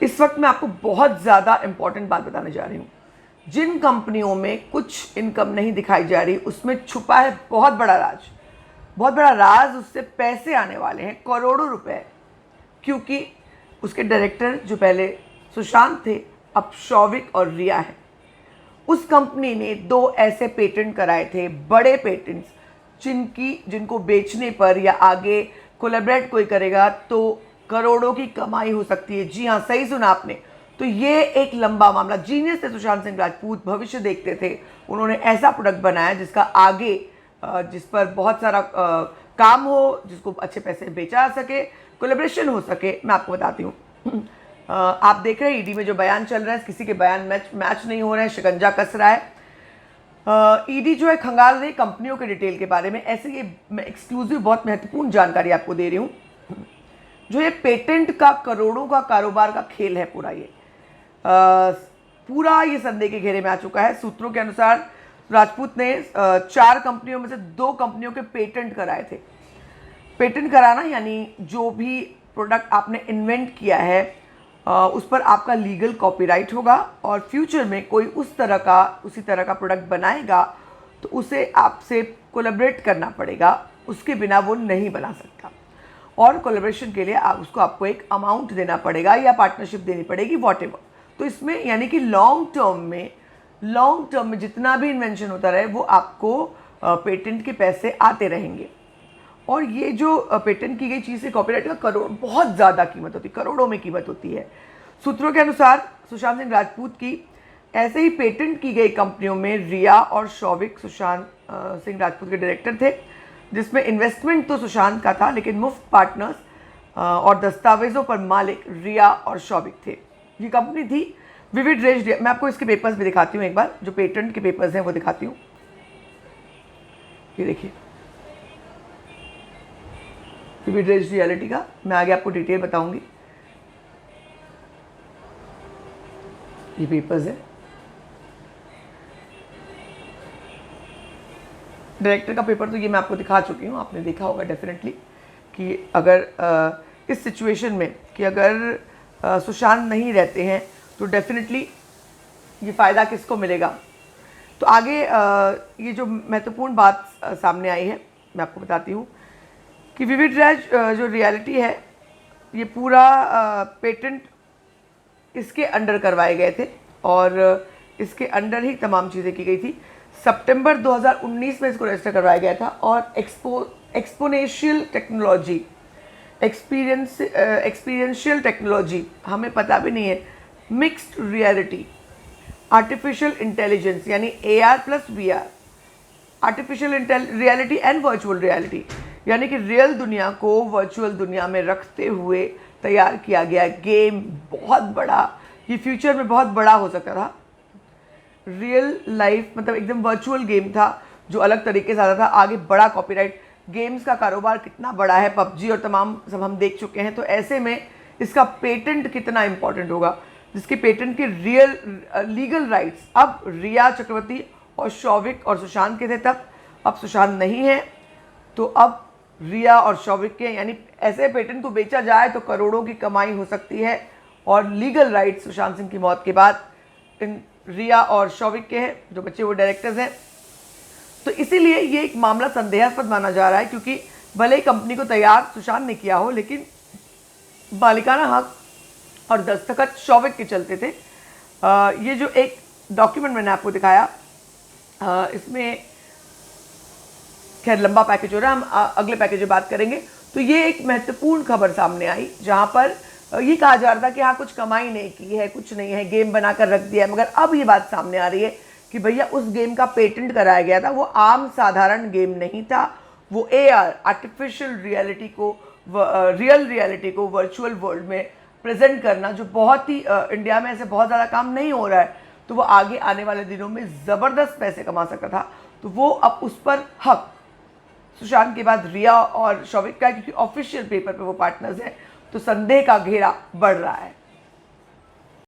इस वक्त मैं आपको बहुत ज़्यादा इंपॉर्टेंट बात बताने जा रही हूँ। जिन कंपनियों में कुछ इनकम नहीं दिखाई जा रही उसमें छुपा है बहुत बड़ा राज, बहुत बड़ा राज। उससे पैसे आने वाले हैं करोड़ों रुपए, क्योंकि उसके डायरेक्टर जो पहले सुशांत थे अब शौविक और रिया है। उस कंपनी ने 2 ऐसे पेटेंट कराए थे, बड़े पेटेंट्स, जिनको बेचने पर या आगे कोलैबोरेट कोई करेगा तो करोड़ों की कमाई हो सकती है। जी हाँ, सही सुना आपने। तो ये एक लंबा मामला, जीनियस थे सुशांत सिंह राजपूत, भविष्य देखते थे। उन्होंने ऐसा प्रोडक्ट बनाया जिसका आगे जिस पर बहुत सारा काम हो, जिसको अच्छे पैसे बेचा जा सके, कोलैबोरेशन हो सके। मैं आपको बताती हूँ। आप देख रहे हैं ईडी में जो बयान चल रहा है, किसी के बयान मैच नहीं हो रहे हैं, शिकंजा कस रहा है। ईडी जो है खंगाल रही कंपनियों के डिटेल के बारे में। ऐसे ये मैं एक्सक्लूसिव बहुत महत्वपूर्ण जानकारी आपको दे रही हूँ। जो ये पेटेंट का करोड़ों का कारोबार का खेल है पूरा, ये पूरा ये संदेह के घेरे में आ चुका है। सूत्रों के अनुसार राजपूत ने 4 कंपनियों में से 2 कंपनियों के पेटेंट कराए थे। पेटेंट कराना यानी जो भी प्रोडक्ट आपने इन्वेंट किया है उस पर आपका लीगल कॉपीराइट होगा, और फ्यूचर में कोई उसी तरह का प्रोडक्ट बनाएगा तो उसे आपसे कोलैबोरेट करना पड़ेगा, उसके बिना वो नहीं बना सकता। और कोलैबोरेशन के लिए आपको एक अमाउंट देना पड़ेगा या पार्टनरशिप देनी पड़ेगी, वॉटेवर। तो इसमें यानी कि लॉन्ग टर्म में जितना भी इन्वेंशन होता रहे वो आपको पेटेंट के पैसे आते रहेंगे। और ये जो पेटेंट की गई चीज़ से कॉपीराइट का बहुत ज़्यादा कीमत होती है, करोड़ों में कीमत होती है। सूत्रों के अनुसार सुशांत सिंह राजपूत की ऐसे ही पेटेंट की गई कंपनियों में रिया और शौविक सुशांत सिंह राजपूत के डायरेक्टर थे, जिसमें इन्वेस्टमेंट तो सुशांत का था लेकिन मुफ्त पार्टनर्स और दस्तावेजों पर मालिक रिया और शौविक थे। ये कंपनी थी विविड रेज। मैं आपको इसके पेपर्स भी दिखाती हूँ एक बार, जो पेटेंट के पेपर्स हैं वो दिखाती हूँ। ये देखिए विविड रेज रियलिटी का, मैं आगे आपको डिटेल बताऊंगी। ये पेपर्स है, डायरेक्टर का पेपर तो ये मैं आपको दिखा चुकी हूँ, आपने देखा होगा डेफिनेटली कि अगर इस सिचुएशन में कि अगर सुशांत नहीं रहते हैं तो डेफिनेटली ये फ़ायदा किसको मिलेगा। तो आगे ये जो महत्वपूर्ण बात सामने आई है मैं आपको बताती हूँ कि विविड रेज जो रियलिटी है ये पूरा पेटेंट इसके अंडर करवाए गए थे और इसके अंडर ही तमाम चीज़ें की गई थी। सितंबर 2019 में इसको रजिस्टर करवाया गया था और एक्सपोनेंशियल टेक्नोलॉजी, एक्सपीरियंशियल टेक्नोलॉजी, हमें पता भी नहीं है, मिक्स्ड रियलिटी, आर्टिफिशियल इंटेलिजेंस यानी AR plus VR, artificial reality and virtual reality, यानी कि रियल दुनिया को वर्चुअल दुनिया में रखते हुए तैयार किया गया गेम। बहुत बड़ा, ये फ्यूचर में बहुत बड़ा हो सकता था। रियल लाइफ मतलब एकदम वर्चुअल गेम था जो अलग तरीके से आता था। आगे बड़ा कॉपीराइट, गेम्स का कारोबार कितना बड़ा है, PUBG और तमाम सब हम देख चुके हैं। तो ऐसे में इसका पेटेंट कितना इंपॉर्टेंट होगा, जिसके पेटेंट के रियल लीगल राइट्स अब रिया चक्रवर्ती और शौविक और सुशांत के थे तब, अब सुशांत नहीं है तो अब रिया और शौविक के, यानी ऐसे पेटेंट को बेचा जाए तो करोड़ों की कमाई हो सकती है। और लीगल राइट्स सुशांत सिंह की मौत के बाद इन रिया और शौविक के हैं, जो बच्चे वो डायरेक्टर्स हैं। तो इसीलिए ये एक मामला संदेहास्पद माना जा रहा है, क्योंकि भले ही कंपनी को तैयार सुशांत ने किया हो लेकिन मालिकाना हक और दस्तखत शौविक के चलते थे। ये जो एक डॉक्यूमेंट मैंने आपको दिखाया, इसमें खैर लंबा पैकेज हो रहा है, हम अगले पैकेज में बात करेंगे। तो ये एक महत्वपूर्ण खबर सामने आई जहां पर ये कहा जा रहा था कि हाँ कुछ कमाई नहीं की है, कुछ नहीं है, गेम बनाकर रख दिया है। मगर अब ये बात सामने आ रही है कि भैया उस गेम का पेटेंट कराया गया था, वो आम साधारण गेम नहीं था, वो AR आर्टिफिशियल रियलिटी को रियल रियलिटी को वर्चुअल वर्ल्ड में प्रेजेंट करना, जो बहुत ही इंडिया में ऐसे बहुत ज़्यादा काम नहीं हो रहा है, तो वो आगे आने वाले दिनों में ज़बरदस्त पैसे कमा सकता था। तो वो अब उस पर हक सुशांत के बाद रिया और शौविक का, क्योंकि ऑफिशियल पेपर पे वो पार्टनर्स हैं, तो संदेह का घेरा बढ़ रहा है।